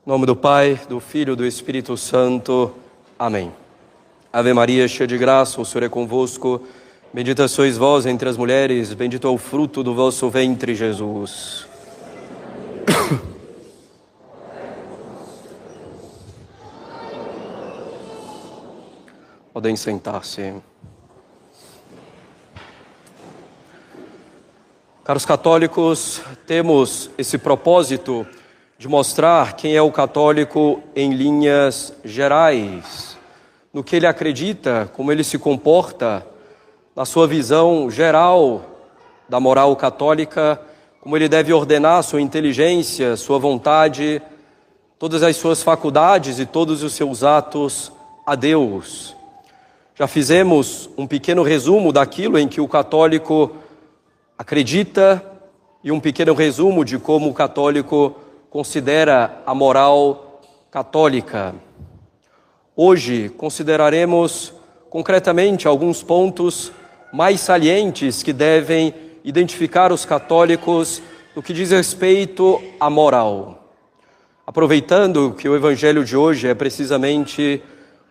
Em nome do Pai, do Filho e do Espírito Santo. Amém. Ave Maria, cheia de graça, o Senhor é convosco. Bendita sois vós entre as mulheres, bendito é o fruto do vosso ventre, Jesus. Podem sentar-se. Caros católicos, temos esse propósito de mostrar quem é o católico em linhas gerais, no que ele acredita, como ele se comporta, na sua visão geral da moral católica, como ele deve ordenar sua inteligência, sua vontade, todas as suas faculdades e todos os seus atos a Deus. Já fizemos um pequeno resumo daquilo em que o católico acredita e um pequeno resumo de como o católico considera a moral católica. Hoje consideraremos concretamente alguns pontos mais salientes que devem identificar os católicos no que diz respeito à moral. Aproveitando que o evangelho de hoje é precisamente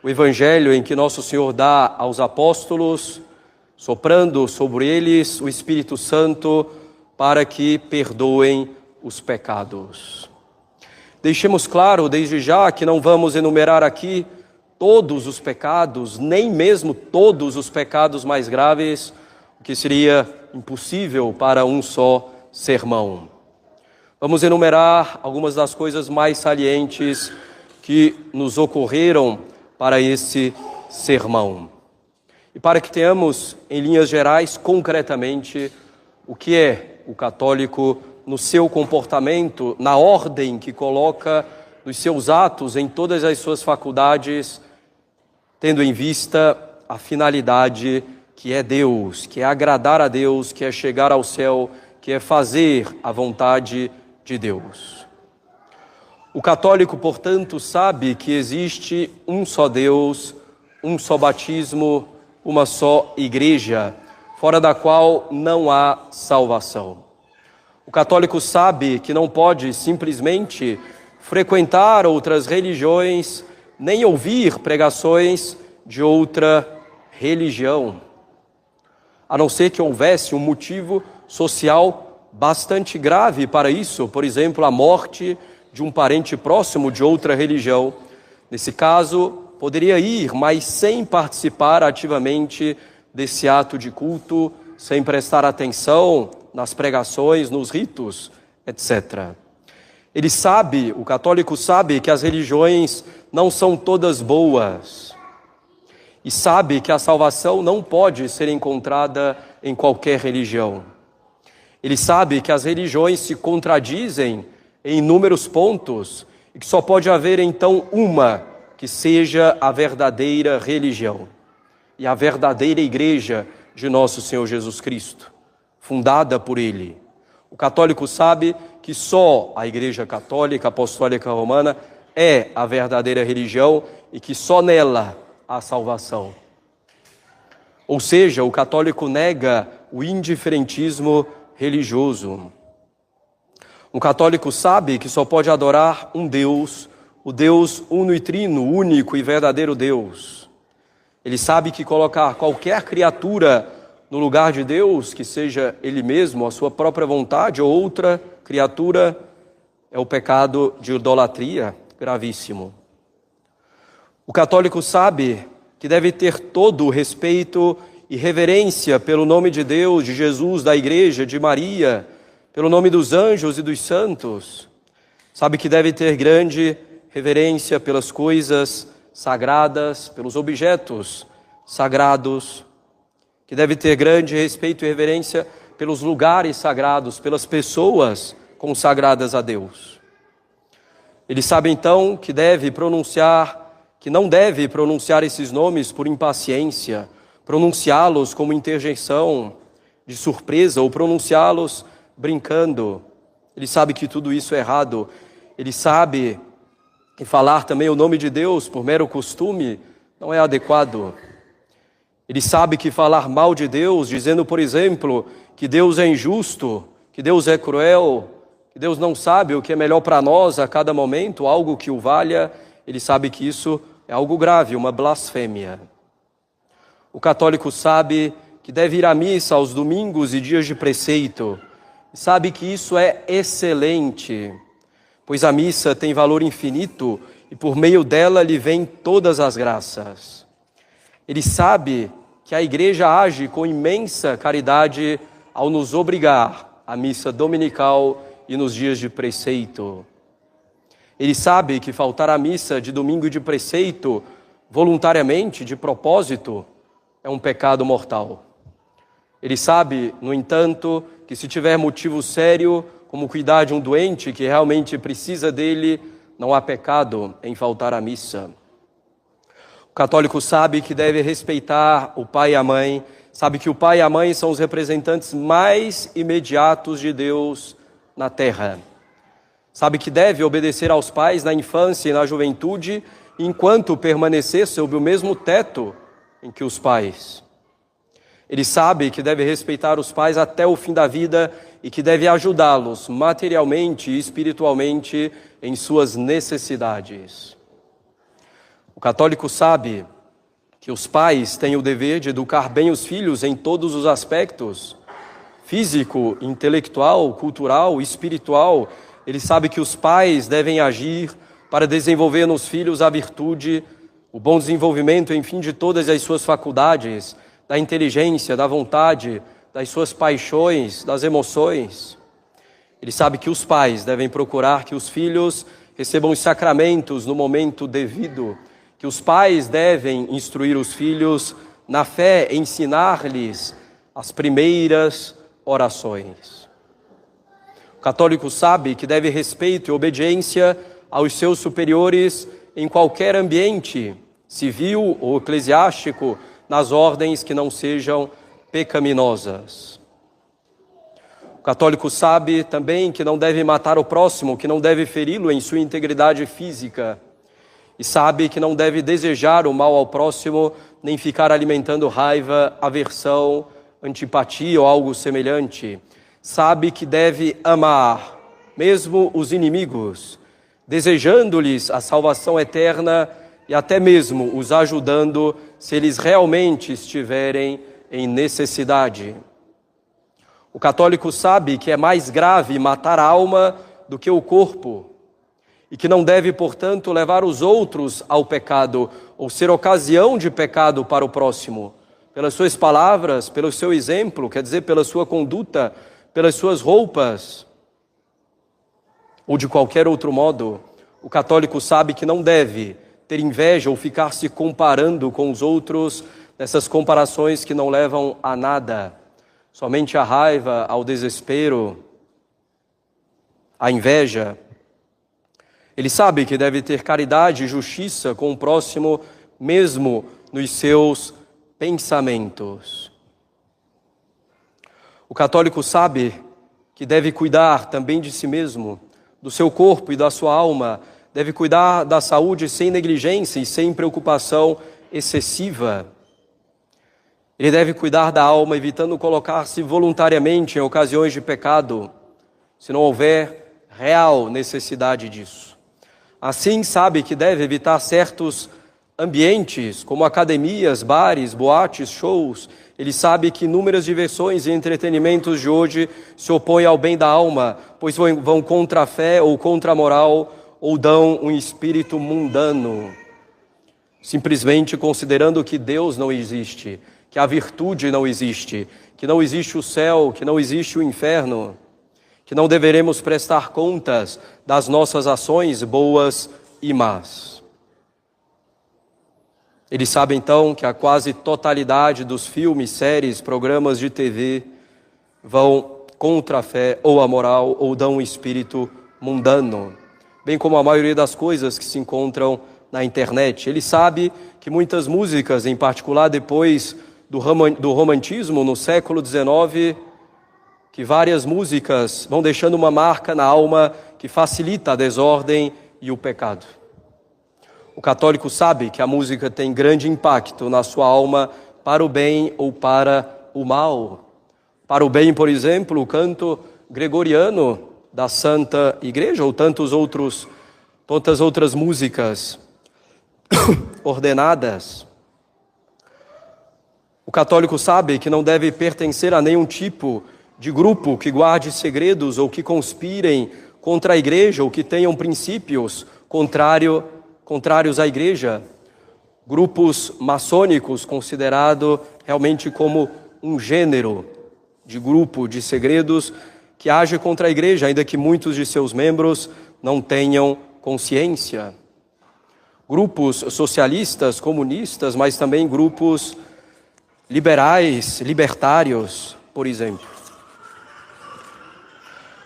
o evangelho em que Nosso Senhor dá aos apóstolos, soprando sobre eles o Espírito Santo para que perdoem os pecados. Deixemos claro desde já que não vamos enumerar aqui todos os pecados, nem mesmo todos os pecados mais graves, o que seria impossível para um só sermão. Vamos enumerar algumas das coisas mais salientes que nos ocorreram para esse sermão. E para que tenhamos, em linhas gerais, concretamente, o que é o católico no seu comportamento, na ordem que coloca nos seus atos, em todas as suas faculdades, tendo em vista a finalidade que é Deus, que é agradar a Deus, que é chegar ao céu, que é fazer a vontade de Deus. O católico, portanto, sabe que existe um só Deus, um só batismo, uma só igreja, fora da qual não há salvação. O católico sabe que não pode simplesmente frequentar outras religiões, nem ouvir pregações de outra religião, a não ser que houvesse um motivo social bastante grave para isso, por exemplo, a morte de um parente próximo de outra religião. Nesse caso, poderia ir, mas sem participar ativamente desse ato de culto, sem prestar atenção nas pregações, nos ritos, etc. Ele sabe, o católico sabe que as religiões não são todas boas e sabe que a salvação não pode ser encontrada em qualquer religião. Ele sabe que as religiões se contradizem em inúmeros pontos e que só pode haver então uma que seja a verdadeira religião e a verdadeira igreja de nosso Senhor Jesus Cristo, fundada por Ele. O católico sabe que só a Igreja Católica Apostólica Romana é a verdadeira religião e que só nela há salvação. Ou seja, o católico nega o indiferentismo religioso. O católico sabe que só pode adorar um Deus, o Deus uno e trino, único e verdadeiro Deus. Ele sabe que colocar qualquer criatura no lugar de Deus, que seja Ele mesmo, a sua própria vontade ou outra criatura, é o pecado de idolatria gravíssimo. O católico sabe que deve ter todo o respeito e reverência pelo nome de Deus, de Jesus, da Igreja, de Maria, pelo nome dos anjos e dos santos. Sabe que deve ter grande reverência pelas coisas sagradas, pelos objetos sagrados, que deve ter grande respeito e reverência pelos lugares sagrados, pelas pessoas consagradas a Deus. Ele sabe então que não deve pronunciar esses nomes por impaciência, pronunciá-los como interjeição de surpresa ou pronunciá-los brincando. Ele sabe que tudo isso é errado. Ele sabe que falar também o nome de Deus por mero costume não é adequado. Ele sabe que falar mal de Deus, dizendo, por exemplo, que Deus é injusto, que Deus é cruel, que Deus não sabe o que é melhor para nós a cada momento, algo que o valha, ele sabe que isso é algo grave, uma blasfêmia. O católico sabe que deve ir à missa aos domingos e dias de preceito, e sabe que isso é excelente, pois a missa tem valor infinito e por meio dela lhe vêm todas as graças. Ele sabe que a Igreja age com imensa caridade ao nos obrigar à missa dominical e nos dias de preceito. Ele sabe que faltar à missa de domingo e de preceito, voluntariamente, de propósito, é um pecado mortal. Ele sabe, no entanto, que se tiver motivo sério, como cuidar de um doente que realmente precisa dele, não há pecado em faltar à missa. O católico sabe que deve respeitar o pai e a mãe, sabe que o pai e a mãe são os representantes mais imediatos de Deus na terra. Sabe que deve obedecer aos pais na infância e na juventude, enquanto permanecer sob o mesmo teto em que os pais. Ele sabe que deve respeitar os pais até o fim da vida e que deve ajudá-los materialmente e espiritualmente em suas necessidades. O católico sabe que os pais têm o dever de educar bem os filhos em todos os aspectos, físico, intelectual, cultural, espiritual. Ele sabe que os pais devem agir para desenvolver nos filhos a virtude, o bom desenvolvimento, enfim, de todas as suas faculdades, da inteligência, da vontade, das suas paixões, das emoções. Ele sabe que os pais devem procurar que os filhos recebam os sacramentos no momento devido, que os pais devem instruir os filhos na fé, ensinar-lhes as primeiras orações. O católico sabe que deve respeito e obediência aos seus superiores em qualquer ambiente, civil ou eclesiástico, nas ordens que não sejam pecaminosas. O católico sabe também que não deve matar o próximo, que não deve feri-lo em sua integridade física, e sabe que não deve desejar o mal ao próximo, nem ficar alimentando raiva, aversão, antipatia ou algo semelhante. Sabe que deve amar, mesmo os inimigos, desejando-lhes a salvação eterna e até mesmo os ajudando se eles realmente estiverem em necessidade. O católico sabe que é mais grave matar a alma do que o corpo e que não deve, portanto, levar os outros ao pecado ou ser ocasião de pecado para o próximo, pelas suas palavras, pelo seu exemplo, quer dizer, pela sua conduta, pelas suas roupas ou de qualquer outro modo. O católico sabe que não deve ter inveja ou ficar se comparando com os outros, nessas comparações que não levam a nada, somente a raiva, ao desespero, à inveja. Ele sabe que deve ter caridade e justiça com o próximo, mesmo nos seus pensamentos. O católico sabe que deve cuidar também de si mesmo, do seu corpo e da sua alma, deve cuidar da saúde sem negligência e sem preocupação excessiva. Ele deve cuidar da alma, evitando colocar-se voluntariamente em ocasiões de pecado, se não houver real necessidade disso. Assim, sabe que deve evitar certos ambientes, como academias, bares, boates, shows. Ele sabe que inúmeras diversões e entretenimentos de hoje se opõem ao bem da alma, pois vão contra a fé ou contra a moral, ou dão um espírito mundano, simplesmente considerando que Deus não existe, que a virtude não existe, que não existe o céu, que não existe o inferno, que não deveremos prestar contas das nossas ações boas e más. Ele sabe então que a quase totalidade dos filmes, séries, programas de TV vão contra a fé ou a moral, ou dão um espírito mundano, bem como a maioria das coisas que se encontram na internet. Ele sabe que muitas músicas, em particular depois do romantismo no século XIX, que várias músicas vão deixando uma marca na alma que facilita a desordem e o pecado. O católico sabe que a música tem grande impacto na sua alma para o bem ou para o mal. Para o bem, por exemplo, o canto gregoriano da Santa Igreja, ou tantas outras músicas ordenadas. O católico sabe que não deve pertencer a nenhum tipo de grupo que guarde segredos ou que conspirem contra a Igreja ou que tenham princípios contrários à Igreja. Grupos maçônicos, considerado realmente como um gênero de grupo de segredos que age contra a Igreja, ainda que muitos de seus membros não tenham consciência. Grupos socialistas, comunistas, mas também grupos liberais, libertários, por exemplo.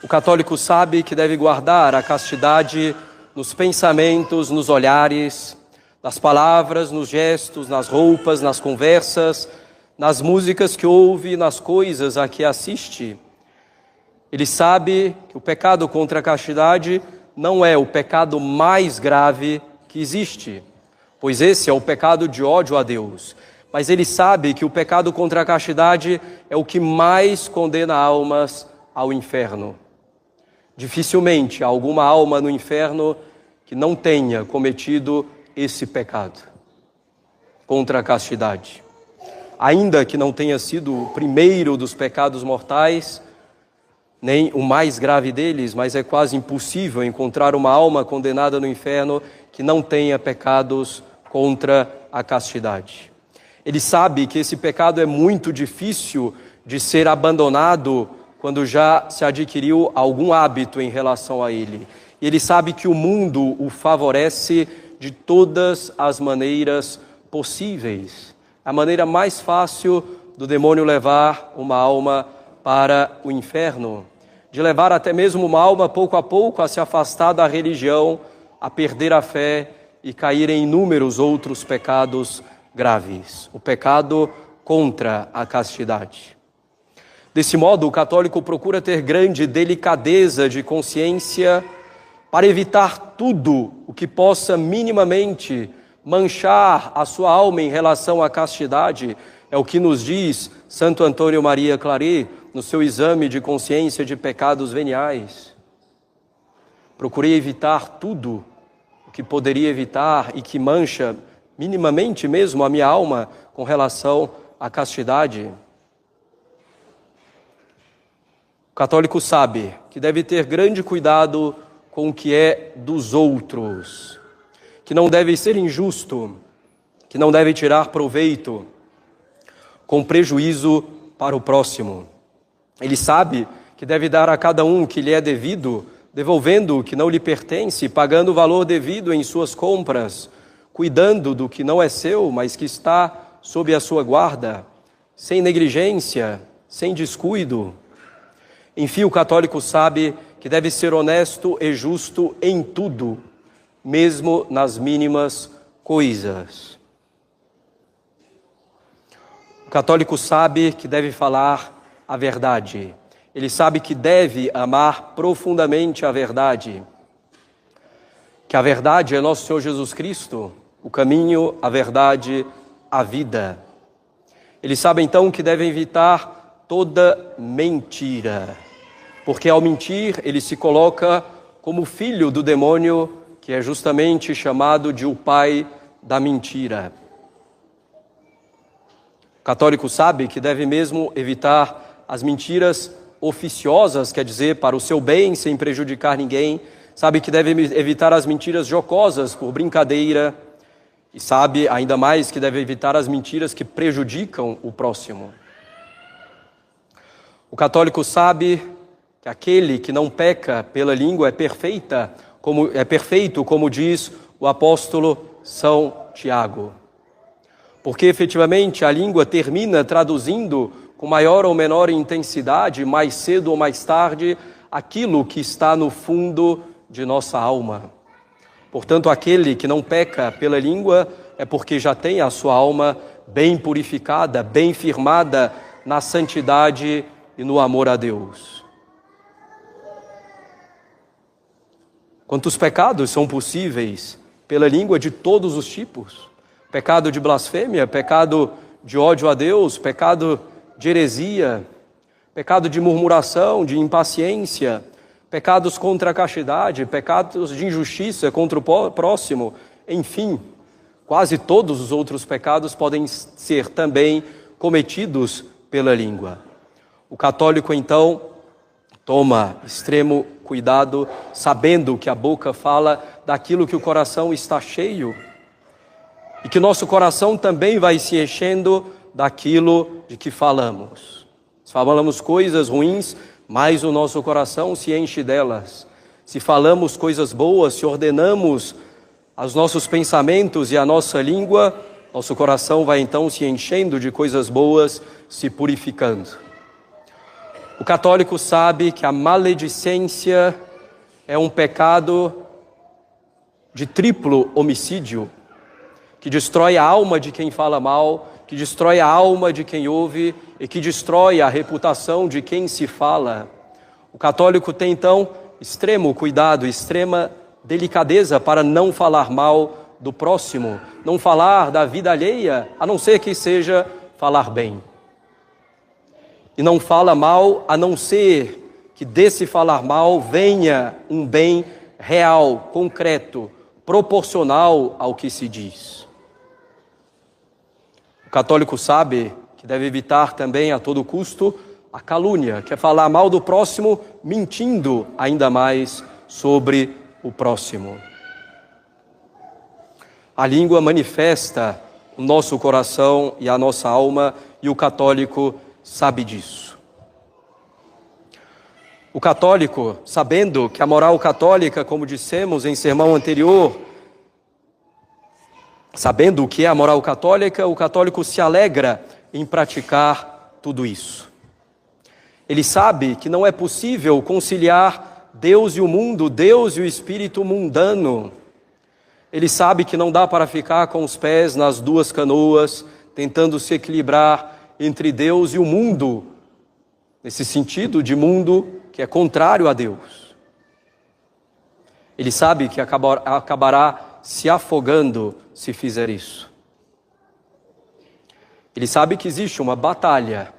O católico sabe que deve guardar a castidade nos pensamentos, nos olhares, nas palavras, nos gestos, nas roupas, nas conversas, nas músicas que ouve, nas coisas a que assiste. Ele sabe que o pecado contra a castidade não é o pecado mais grave que existe, pois esse é o pecado de ódio a Deus. Mas ele sabe que o pecado contra a castidade é o que mais condena almas ao inferno. Dificilmente há alguma alma no inferno que não tenha cometido esse pecado contra a castidade. Ainda que não tenha sido o primeiro dos pecados mortais, nem o mais grave deles, mas é quase impossível encontrar uma alma condenada no inferno que não tenha pecados contra a castidade. Ele sabe que esse pecado é muito difícil de ser abandonado quando já se adquiriu algum hábito em relação a ele. E ele sabe que o mundo o favorece de todas as maneiras possíveis. A maneira mais fácil do demônio levar uma alma para o inferno, de levar até mesmo uma alma pouco a pouco a se afastar da religião, a perder a fé e cair em inúmeros outros pecados graves. O pecado contra a castidade. Desse modo, o católico procura ter grande delicadeza de consciência para evitar tudo o que possa minimamente manchar a sua alma em relação à castidade. É o que nos diz Santo Antônio Maria Claret no seu exame de consciência de pecados veniais. Procurei evitar tudo o que poderia evitar e que mancha minimamente mesmo a minha alma com relação à castidade. O católico sabe que deve ter grande cuidado com o que é dos outros, que não deve ser injusto, que não deve tirar proveito com prejuízo para o próximo. Ele sabe que deve dar a cada um o que lhe é devido, devolvendo o que não lhe pertence, pagando o valor devido em suas compras, cuidando do que não é seu, mas que está sob a sua guarda, sem negligência, sem descuido. Enfim, o católico sabe que deve ser honesto e justo em tudo, mesmo nas mínimas coisas. O católico sabe que deve falar a verdade. Ele sabe que deve amar profundamente a verdade. Que a verdade é nosso Senhor Jesus Cristo, o caminho, a verdade, a vida. Ele sabe então que deve evitar toda mentira, porque ao mentir ele se coloca como filho do demônio, que é justamente chamado de o pai da mentira. O católico sabe que deve mesmo evitar as mentiras oficiosas, quer dizer, para o seu bem, sem prejudicar ninguém. Sabe que deve evitar as mentiras jocosas, por brincadeira. E sabe ainda mais que deve evitar as mentiras que prejudicam o próximo. O católico sabe que aquele que não peca pela língua é perfeito, como diz o apóstolo São Tiago. Porque efetivamente a língua termina traduzindo com maior ou menor intensidade, mais cedo ou mais tarde, aquilo que está no fundo de nossa alma. Portanto, aquele que não peca pela língua é porque já tem a sua alma bem purificada, bem firmada na santidade e no amor a Deus. Quantos pecados são possíveis pela língua de todos os tipos? Pecado de blasfêmia, pecado de ódio a Deus, pecado de heresia, pecado de murmuração, de impaciência, pecados contra a castidade, pecados de injustiça contra o próximo, enfim, quase todos os outros pecados podem ser também cometidos pela língua. O católico, então, toma extremo cuidado, sabendo que a boca fala daquilo que o coração está cheio e que nosso coração também vai se enchendo daquilo de que falamos. Se falamos coisas ruins, mais o nosso coração se enche delas. Se falamos coisas boas, se ordenamos aos nossos pensamentos e à nossa língua, nosso coração vai então se enchendo de coisas boas, se purificando. O católico sabe que a maledicência é um pecado de triplo homicídio, que destrói a alma de quem fala mal, que destrói a alma de quem ouve e que destrói a reputação de quem se fala. O católico tem então extremo cuidado, extrema delicadeza para não falar mal do próximo, não falar da vida alheia, a não ser que seja falar bem. E não fala mal, a não ser que desse falar mal venha um bem real, concreto, proporcional ao que se diz. O católico sabe que deve evitar também a todo custo a calúnia, que é falar mal do próximo, mentindo ainda mais sobre o próximo. A língua manifesta o nosso coração e a nossa alma, e o católico sabe disso. O católico, sabendo que a moral católica, como dissemos em sermão anterior, sabendo o que é a moral católica, o católico se alegra em praticar tudo isso. Ele sabe que não é possível conciliar Deus e o mundo, Deus e o espírito mundano. Ele sabe que não dá para ficar com os pés nas duas canoas, tentando se equilibrar entre Deus e o mundo, nesse sentido de mundo que é contrário a Deus. Ele sabe que acabará se afogando se fizer isso. Ele sabe que existe uma batalha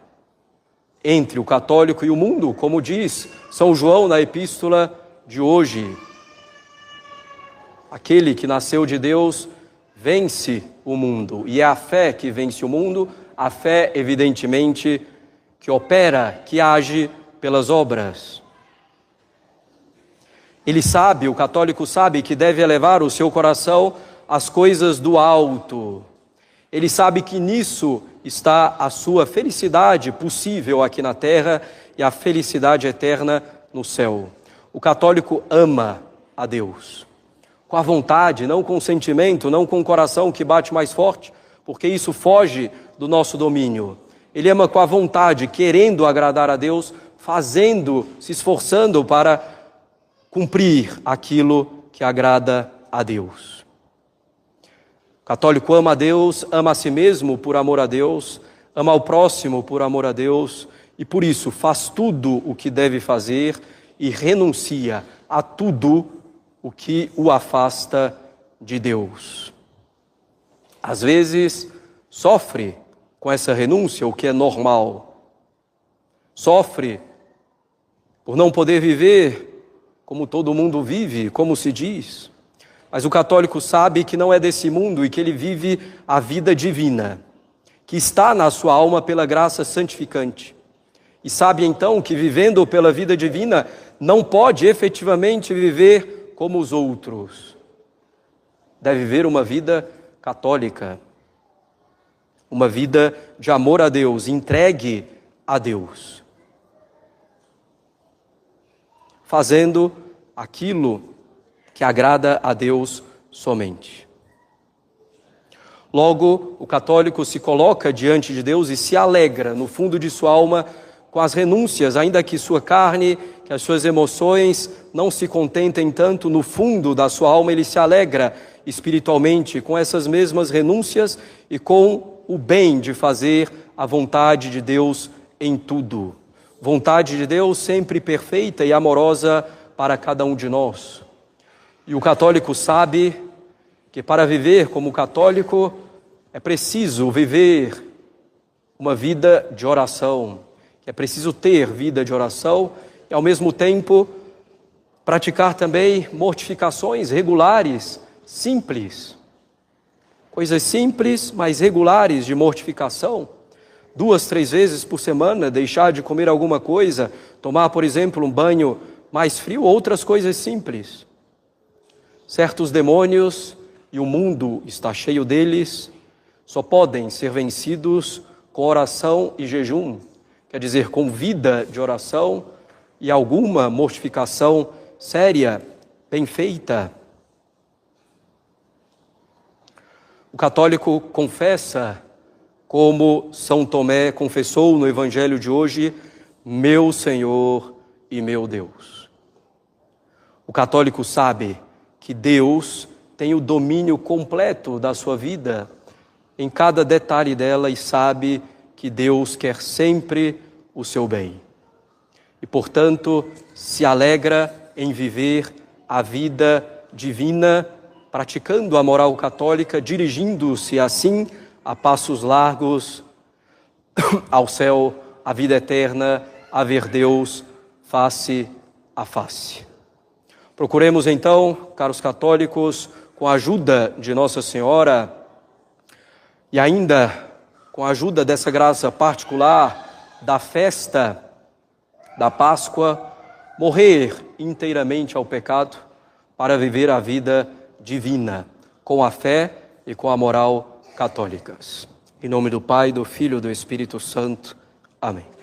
entre o católico e o mundo, como diz São João na epístola de hoje. Aquele que nasceu de Deus vence o mundo, e é a fé que vence o mundo, a fé, evidentemente, que opera, que age pelas obras. Ele sabe, o católico sabe que deve elevar o seu coração às coisas do alto. Ele sabe que nisso está a sua felicidade possível aqui na terra e a felicidade eterna no céu. O católico ama a Deus, com a vontade, não com o sentimento, não com o coração que bate mais forte, porque isso foge do nosso domínio. Ele ama com a vontade, querendo agradar a Deus, fazendo, se esforçando para cumprir aquilo que agrada a Deus. O católico ama a Deus, ama a si mesmo por amor a Deus, ama ao próximo por amor a Deus, e por isso faz tudo o que deve fazer e renuncia a tudo o que o afasta de Deus. Às vezes, sofre com essa renúncia, o que é normal. Sofre por não poder viver como todo mundo vive, como se diz. Mas o católico sabe que não é desse mundo e que ele vive a vida divina, que está na sua alma pela graça santificante. E sabe então que vivendo pela vida divina não pode efetivamente viver como os outros. Deve viver uma vida católica, uma vida de amor a Deus, entregue a Deus, fazendo aquilo que agrada a Deus somente. Logo, o católico se coloca diante de Deus e se alegra no fundo de sua alma com as renúncias, ainda que sua carne, que as suas emoções não se contentem tanto, no fundo da sua alma ele se alegra espiritualmente com essas mesmas renúncias e com o bem de fazer a vontade de Deus em tudo. Vontade de Deus sempre perfeita e amorosa para cada um de nós. E o católico sabe que para viver como católico é preciso viver uma vida de oração, que é preciso ter vida de oração e ao mesmo tempo Praticar também mortificações regulares, simples. Coisas simples, mas regulares de mortificação. 2, 3 vezes por semana, deixar de comer alguma coisa, tomar, por exemplo, um banho mais frio, outras coisas simples. Certos demônios, e o mundo está cheio deles, só podem ser vencidos com oração e jejum, quer dizer, com vida de oração e alguma mortificação séria, bem feita. O católico confessa, como São Tomé confessou no Evangelho de hoje, meu Senhor e meu Deus. O católico sabe que Deus tem o domínio completo da sua vida, em cada detalhe dela, e sabe que Deus quer sempre o seu bem. E, portanto, se alegra em viver a vida divina, praticando a moral católica, dirigindo-se assim a passos largos ao céu, à vida eterna, a ver Deus face a face. Procuremos então, caros católicos, com a ajuda de Nossa Senhora e ainda com a ajuda dessa graça particular da festa da Páscoa, morrer inteiramente ao pecado para viver a vida divina, com a fé e com a moral católicas. Em nome do Pai, do Filho e do Espírito Santo. Amém.